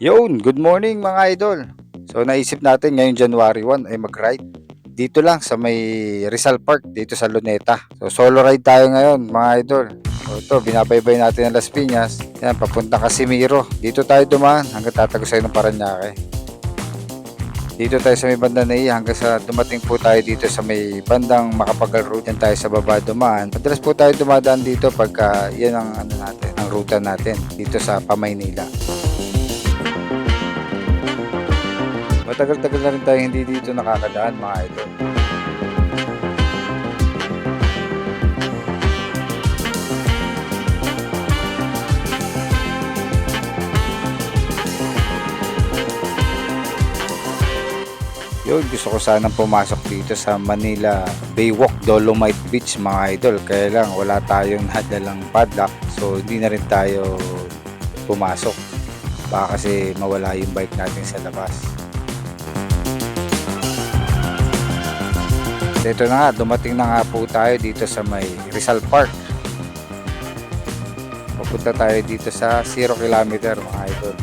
Yun, good morning mga idol. So naisip natin ngayong January 1 ay mag-ride dito lang sa may Rizal Park dito sa Luneta. So solo ride tayo ngayon mga idol. So ito, binabaybay natin ang Las Piñas. Yan, papunta Casimiro. Dito tayo dumaan hanggang tatagos ng Parañaque. Dito tayo sa may bandang Naiya hanggang sa dumating po tayo dito sa may bandang Macapagal Road. Yan tayo sa baba dumaan. Madalas po tayo dumadaan dito pagka yan ang natin, ang ruta natin dito sa Pamaynila. Matagal-tagal na rin tayo hindi dito nakakadaan mga idol. Yun, gusto ko sanang pumasok dito sa Manila Baywalk, Dolomite Beach mga idol. Kaya lang wala tayong nadalang padlock, so hindi na rin tayo pumasok. Baka kasi mawala yung bike natin sa labas. Dito na nga, dumating na nga po tayo dito sa may Rizal Park. Papunta tayo dito sa 0 kilometer mga idol.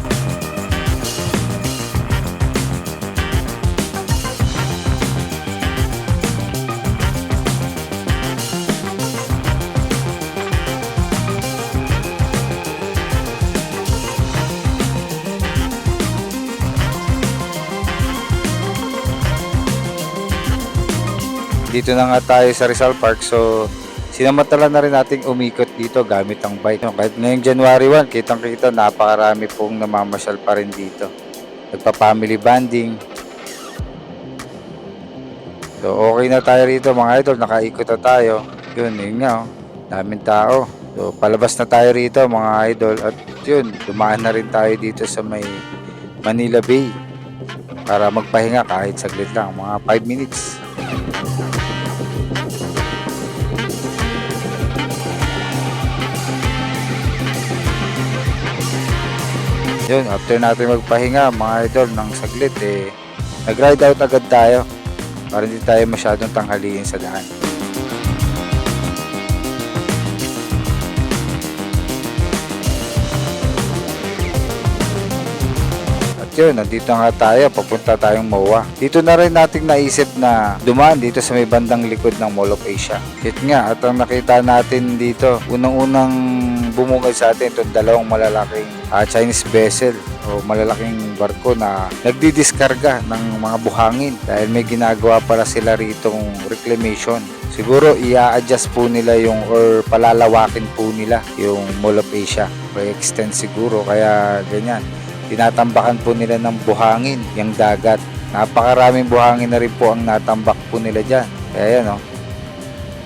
Dito na nga tayo sa Rizal Park, so sinamantala na rin nating umikot dito gamit ang bike. Kahit ngayong January 1, kitang kita napakarami pong namamasyal pa rin dito. Nagpa-family bonding. So okay na tayo rito mga idol, nakaikot na tayo. Yun nga, daming tao. So palabas na tayo rito mga idol at yun, dumaan na rin tayo dito sa may Manila Bay para magpahinga kahit saglit lang, mga 5 minutes. Yun, after natin magpahinga mga idol ng saglit nag-ride out agad tayo para hindi tayo masyadong tanghaliin sa daan. At yun, nandito nga tayo, papunta tayong MOA. Dito na rin natin naisip na dumaan dito sa may bandang likod ng Mall of Asia. Yun nga, at ang nakita natin dito, unang-unang bumungad sa atin itong dalawang malalaking Chinese vessel o malalaking barko na nagdidiskarga ng mga buhangin dahil may ginagawa para sila ritong reclamation. Siguro i-adjust po nila yung or palalawakin po nila yung Mall of Asia. May extend siguro kaya ganyan. Tinatambakan po nila ng buhangin yung dagat. Napakaraming buhangin na rin po ang natambak po nila dyan. Kaya yan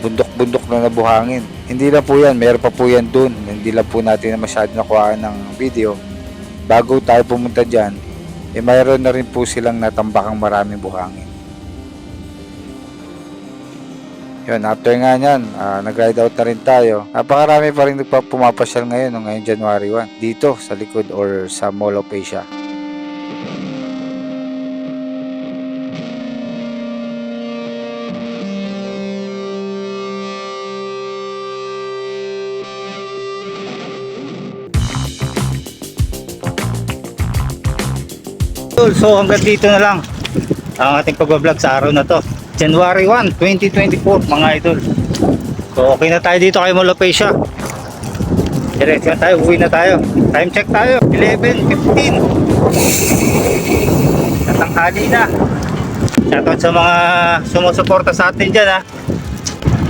bundok-bundok na buhangin. Hindi lang po yan, meron pa po yan dun. Hindi lang po natin na masyado nakuhaan ng video. Bago tayo pumunta dyan, mayroon na rin po silang natambakang maraming buhangin. Yun, after nga nyan, nag-ride out na rin tayo. Napakarami pa rin pumapasyal ngayon, ngayong January 1, dito sa likod or sa Mall of Asia. So hanggang dito na lang ang ating pag-vlog sa araw na to, January 1, 2024 mga idol. So okay na tayo dito kay Mall of Asia. Diretso na tayo, uwi na tayo. Time check tayo, 11:15. Natanghali na. Shoutout sa mga sumusuporta sa atin dyan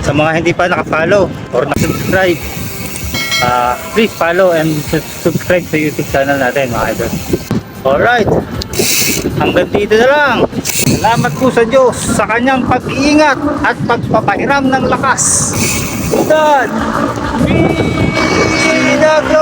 sa mga hindi pa naka-follow or na-subscribe, please follow and subscribe sa YouTube channel natin mga idol. Alright, hanggang dito na lang. Salamat po sa Diyos sa kanyang pag-iingat at pagpapahiram ng lakas. God be the glory.